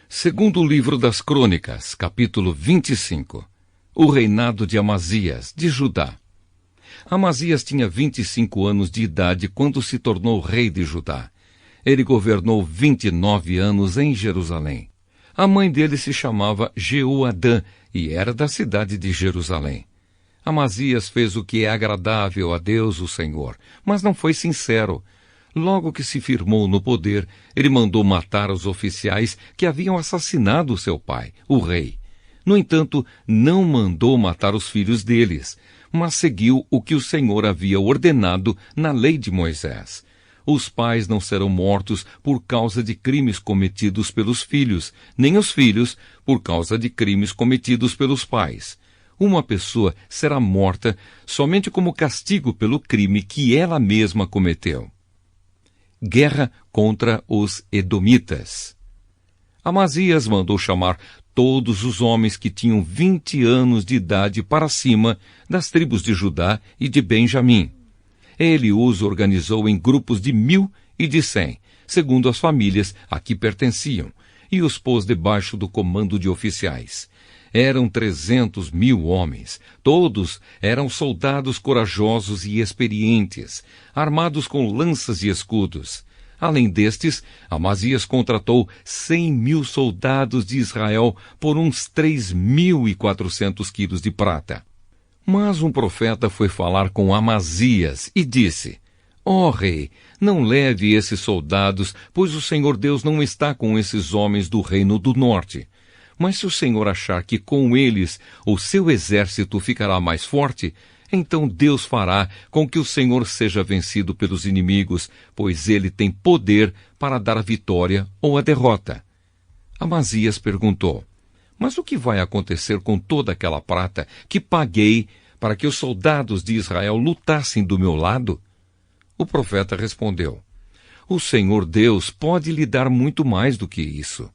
Segundo livro das Crônicas, capítulo 25. O reinado de Amazias, de Judá. Amazias tinha 25 anos de idade quando se tornou rei de Judá. Ele governou 29 anos em Jerusalém. A mãe dele se chamava Jeoadã e era da cidade de Jerusalém. Amazias fez o que é agradável a Deus, o Senhor, mas não foi sincero. Logo que se firmou no poder, ele mandou matar os oficiais que haviam assassinado seu pai, o rei. No entanto, não mandou matar os filhos deles, mas seguiu o que o Senhor havia ordenado na lei de Moisés. Os pais não serão mortos por causa de crimes cometidos pelos filhos, nem os filhos por causa de crimes cometidos pelos pais. Uma pessoa será morta somente como castigo pelo crime que ela mesma cometeu. Guerra contra os Edomitas. Amazias mandou chamar todos os homens que tinham 20 anos de idade para cima das tribos de Judá e de Benjamim. Ele os organizou em grupos de 1.000 e de 100, segundo as famílias a que pertenciam, e os pôs debaixo do comando de oficiais. Eram 300.000 homens. Todos eram soldados corajosos e experientes, armados com lanças e escudos. Além destes, Amazias contratou 100.000 soldados de Israel por uns 3.400 quilos de prata. Mas um profeta foi falar com Amazias e disse: Ó rei, não leve esses soldados, pois o Senhor Deus não está com esses homens do reino do norte. Mas se o Senhor achar que com eles o seu exército ficará mais forte, então Deus fará com que o Senhor seja vencido pelos inimigos, pois ele tem poder para dar a vitória ou a derrota. Amazias perguntou: Mas o que vai acontecer com toda aquela prata que paguei para que os soldados de Israel lutassem do meu lado? O profeta respondeu: O Senhor Deus pode lhe dar muito mais do que isso.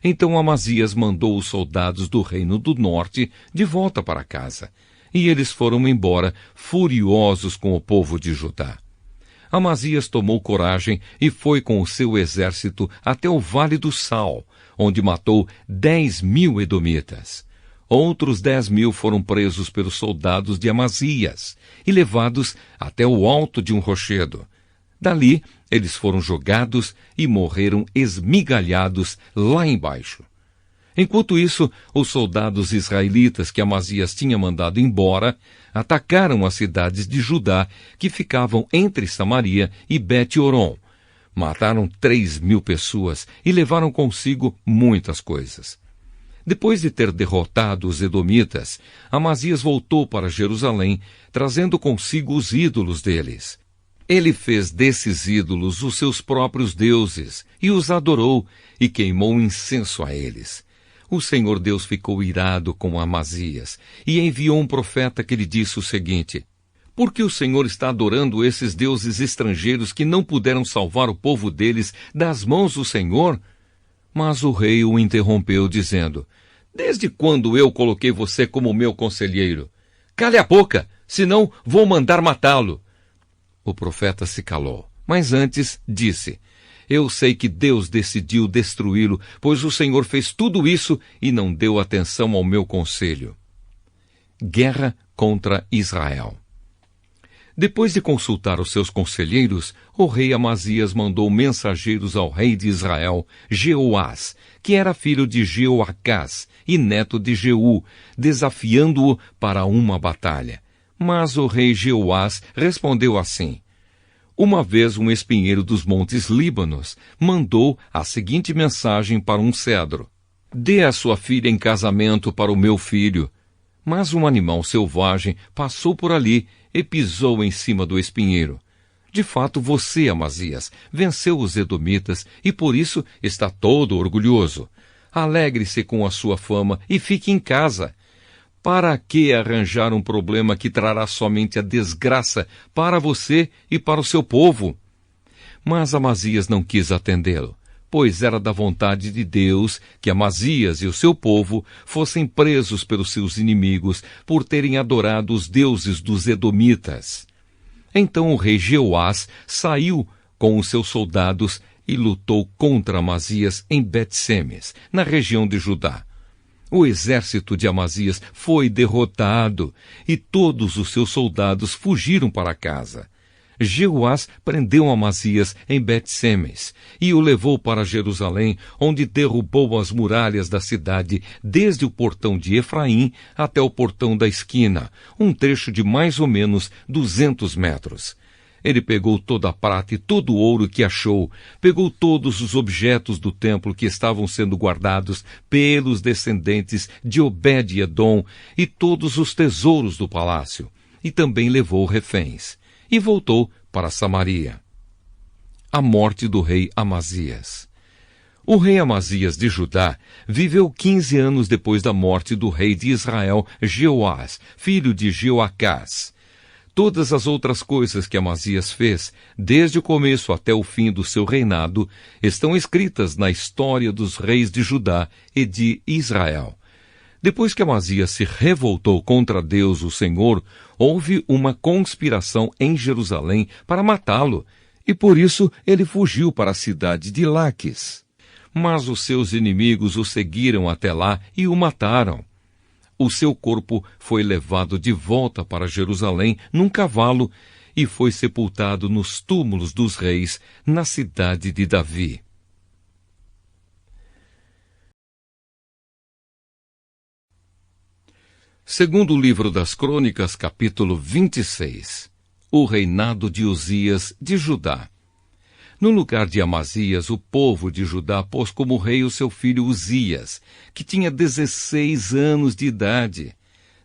Então Amazias mandou os soldados do reino do norte de volta para casa, e eles foram embora, furiosos com o povo de Judá. Amazias tomou coragem e foi com o seu exército até o Vale do Sal, onde matou 10.000 edomitas. Outros 10.000 foram presos pelos soldados de Amazias e levados até o alto de um rochedo. Dali, eles foram jogados e morreram esmigalhados lá embaixo. Enquanto isso, os soldados israelitas que Amazias tinha mandado embora atacaram as cidades de Judá que ficavam entre Samaria e Bet-Horon. Mataram 3.000 pessoas e levaram consigo muitas coisas. Depois de ter derrotado os edomitas, Amazias voltou para Jerusalém, trazendo consigo os ídolos deles. Ele fez desses ídolos os seus próprios deuses e os adorou e queimou incenso a eles. O Senhor Deus ficou irado com Amazias e enviou um profeta que lhe disse o seguinte: Por que o Senhor está adorando esses deuses estrangeiros que não puderam salvar o povo deles das mãos do Senhor? Mas o rei o interrompeu, dizendo: Desde quando eu coloquei você como meu conselheiro? Cale a boca, senão vou mandar matá-lo. O profeta se calou, mas antes disse: Eu sei que Deus decidiu destruí-lo, pois o Senhor fez tudo isso e não deu atenção ao meu conselho. Guerra contra Israel. Depois de consultar os seus conselheiros, o rei Amazias mandou mensageiros ao rei de Israel, Jeoás, que era filho de Jeoacás e neto de Jeú, desafiando-o para uma batalha. Mas o rei Jeoás respondeu assim: Uma vez um espinheiro dos montes Líbanos mandou a seguinte mensagem para um cedro: Dê a sua filha em casamento para o meu filho. Mas um animal selvagem passou por ali e pisou em cima do espinheiro. De fato, você, Amazias, venceu os edomitas e por isso está todo orgulhoso. Alegre-se com a sua fama e fique em casa. Para que arranjar um problema que trará somente a desgraça para você e para o seu povo? Mas Amazias não quis atendê-lo, pois era da vontade de Deus que Amazias e o seu povo fossem presos pelos seus inimigos por terem adorado os deuses dos edomitas. Então o rei Jeoás saiu com os seus soldados e lutou contra Amazias em Bet-Semes, na região de Judá. O exército de Amazias foi derrotado e todos os seus soldados fugiram para casa. Jeoás prendeu Amazias em Bet-Semes e o levou para Jerusalém, onde derrubou as muralhas da cidade desde o portão de Efraim até o portão da esquina, um trecho de mais ou menos 200 metros. Ele pegou toda a prata e todo o ouro que achou, pegou todos os objetos do templo que estavam sendo guardados pelos descendentes de Obed-Edom e todos os tesouros do palácio, e também levou reféns, e voltou para Samaria. A morte do rei Amazias. O rei Amazias de Judá viveu 15 anos depois da morte do rei de Israel, Jeoás, filho de Jeoacás. Todas as outras coisas que Amazias fez, desde o começo até o fim do seu reinado, estão escritas na história dos reis de Judá e de Israel. Depois que Amazias se revoltou contra Deus, o Senhor, houve uma conspiração em Jerusalém para matá-lo, e por isso ele fugiu para a cidade de Laquis. Mas os seus inimigos o seguiram até lá e o mataram. O seu corpo foi levado de volta para Jerusalém num cavalo e foi sepultado nos túmulos dos reis na cidade de Davi. Segundo o livro das Crônicas, capítulo 26, o reinado de Uzias de Judá. No lugar de Amazias, o povo de Judá pôs como rei o seu filho Uzias, que tinha 16 anos de idade.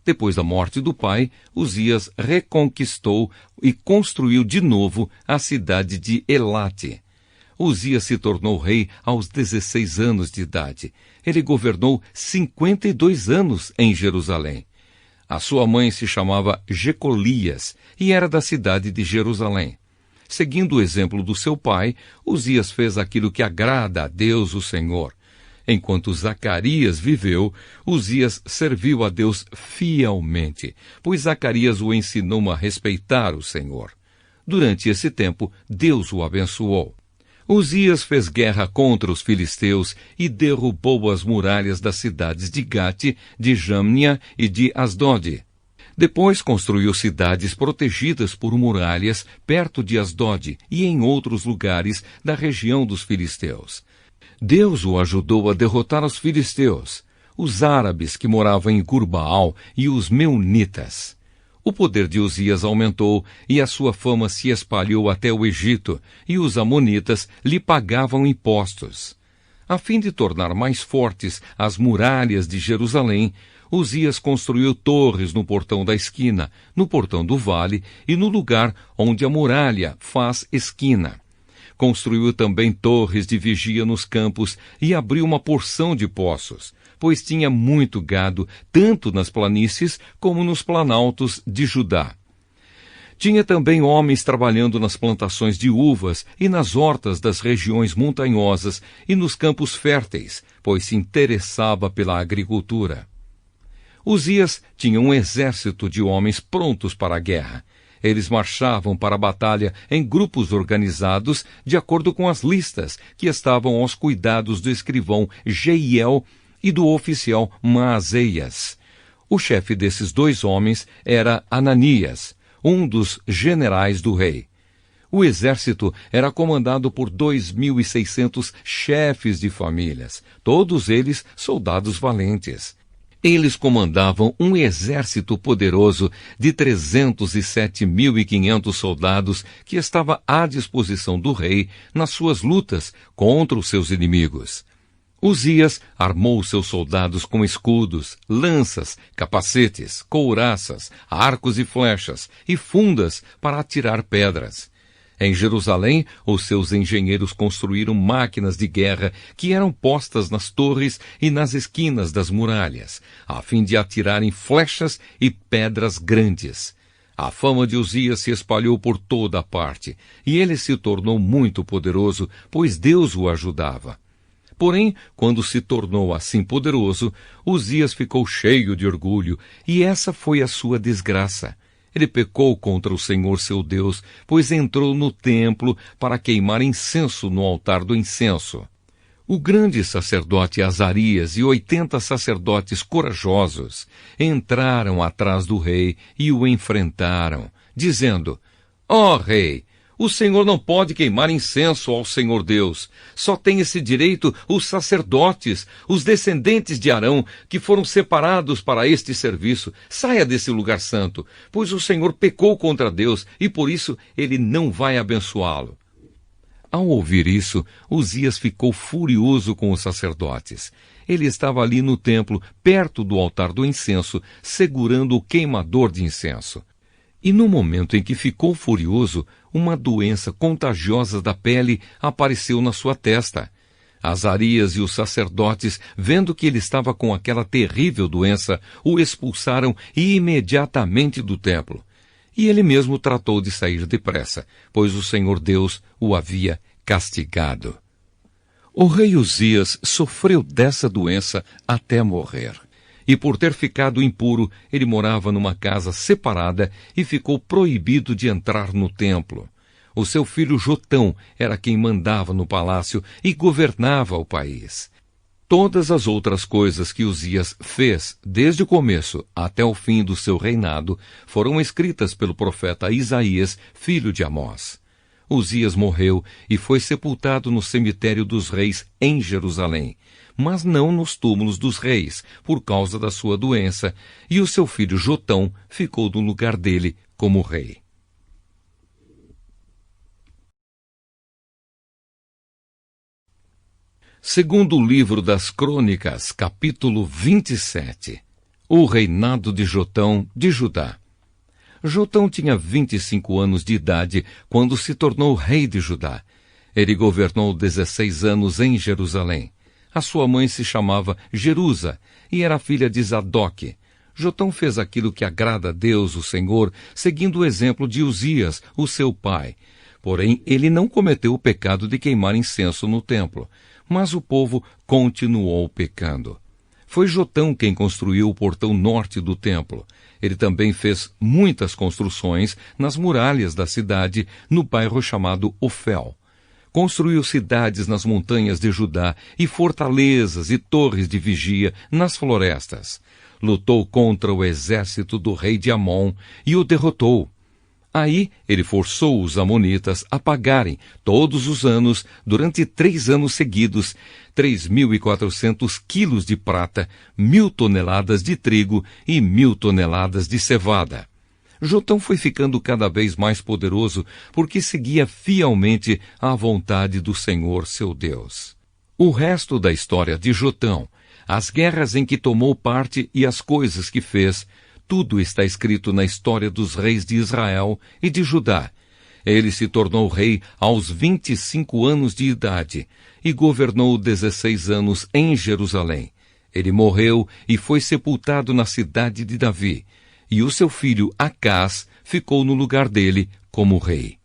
Depois da morte do pai, Uzias reconquistou e construiu de novo a cidade de Elate. Uzias se tornou rei aos 16 anos de idade. Ele governou 52 anos em Jerusalém. A sua mãe se chamava Jecolias e era da cidade de Jerusalém. Seguindo o exemplo do seu pai, Uzias fez aquilo que agrada a Deus, o Senhor. Enquanto Zacarias viveu, Uzias serviu a Deus fielmente, pois Zacarias o ensinou a respeitar o Senhor. Durante esse tempo, Deus o abençoou. Uzias fez guerra contra os filisteus e derrubou as muralhas das cidades de Gate, de Jâmnia e de Asdod. Depois construiu cidades protegidas por muralhas perto de Asdod e em outros lugares da região dos filisteus. Deus o ajudou a derrotar os filisteus, os árabes que moravam em Gurbaal e os meunitas. O poder de Uzias aumentou e a sua fama se espalhou até o Egito, e os amonitas lhe pagavam impostos. A fim de tornar mais fortes as muralhas de Jerusalém, Uzias construiu torres no portão da esquina, no portão do vale e no lugar onde a muralha faz esquina. Construiu também torres de vigia nos campos e abriu uma porção de poços, pois tinha muito gado, tanto nas planícies como nos planaltos de Judá. Tinha também homens trabalhando nas plantações de uvas e nas hortas das regiões montanhosas e nos campos férteis, pois se interessava pela agricultura. Uzias tinha um exército de homens prontos para a guerra. Eles marchavam para a batalha em grupos organizados de acordo com as listas que estavam aos cuidados do escrivão Jeiel e do oficial Maazeias. O chefe desses dois homens era Ananias, um dos generais do rei. O exército era comandado por 2.600 chefes de famílias, todos eles soldados valentes. Eles comandavam um exército poderoso de 307.500 soldados que estava à disposição do rei nas suas lutas contra os seus inimigos. Uzias armou seus soldados com escudos, lanças, capacetes, couraças, arcos e flechas e fundas para atirar pedras. Em Jerusalém, os seus engenheiros construíram máquinas de guerra que eram postas nas torres e nas esquinas das muralhas, a fim de atirarem flechas e pedras grandes. A fama de Uzias se espalhou por toda a parte, e ele se tornou muito poderoso, pois Deus o ajudava. Porém, quando se tornou assim poderoso, Uzias ficou cheio de orgulho, e essa foi a sua desgraça. Ele pecou contra o Senhor seu Deus, pois entrou no templo para queimar incenso no altar do incenso. O grande sacerdote Azarias e 80 sacerdotes corajosos entraram atrás do rei e o enfrentaram, dizendo: Ó rei, o Senhor não pode queimar incenso ao Senhor Deus. Só tem esse direito os sacerdotes, os descendentes de Arão, que foram separados para este serviço. Saia desse lugar santo, pois o Senhor pecou contra Deus e por isso ele não vai abençoá-lo. Ao ouvir isso, Uzias ficou furioso com os sacerdotes. Ele estava ali no templo, perto do altar do incenso, segurando o queimador de incenso. E no momento em que ficou furioso, uma doença contagiosa da pele apareceu na sua testa. Azarias e os sacerdotes, vendo que ele estava com aquela terrível doença, o expulsaram imediatamente do templo. E ele mesmo tratou de sair depressa, pois o Senhor Deus o havia castigado. O rei Uzias sofreu dessa doença até morrer. E por ter ficado impuro, ele morava numa casa separada e ficou proibido de entrar no templo. O seu filho Jotão era quem mandava no palácio e governava o país. Todas as outras coisas que Uzias fez, desde o começo até o fim do seu reinado, foram escritas pelo profeta Isaías, filho de Amós. Uzias morreu e foi sepultado no cemitério dos reis em Jerusalém, mas não nos túmulos dos reis, por causa da sua doença, e o seu filho Jotão ficou no lugar dele como rei. Segundo livro das Crônicas, capítulo 27. O reinado de Jotão de Judá. Jotão tinha 25 anos de idade quando se tornou rei de Judá. Ele governou 16 anos em Jerusalém. A sua mãe se chamava Jerusa e era filha de Zadok. Jotão fez aquilo que agrada a Deus, o Senhor, seguindo o exemplo de Uzias, o seu pai. Porém, ele não cometeu o pecado de queimar incenso no templo. Mas o povo continuou pecando. Foi Jotão quem construiu o portão norte do templo. Ele também fez muitas construções nas muralhas da cidade, no bairro chamado Ofel. Construiu cidades nas montanhas de Judá e fortalezas e torres de vigia nas florestas. Lutou contra o exército do rei de Amon e o derrotou. Aí ele forçou os amonitas a pagarem, todos os anos, durante 3 anos seguidos, 3.400 quilos de prata, 1.000 toneladas de trigo e 1.000 toneladas de cevada. Jotão foi ficando cada vez mais poderoso porque seguia fielmente à vontade do Senhor seu Deus. O resto da história de Jotão, as guerras em que tomou parte e as coisas que fez, tudo está escrito na história dos reis de Israel e de Judá. Ele se tornou rei aos 25 anos de idade e governou 16 anos em Jerusalém. Ele morreu e foi sepultado na cidade de Davi, e o seu filho Acás ficou no lugar dele como rei.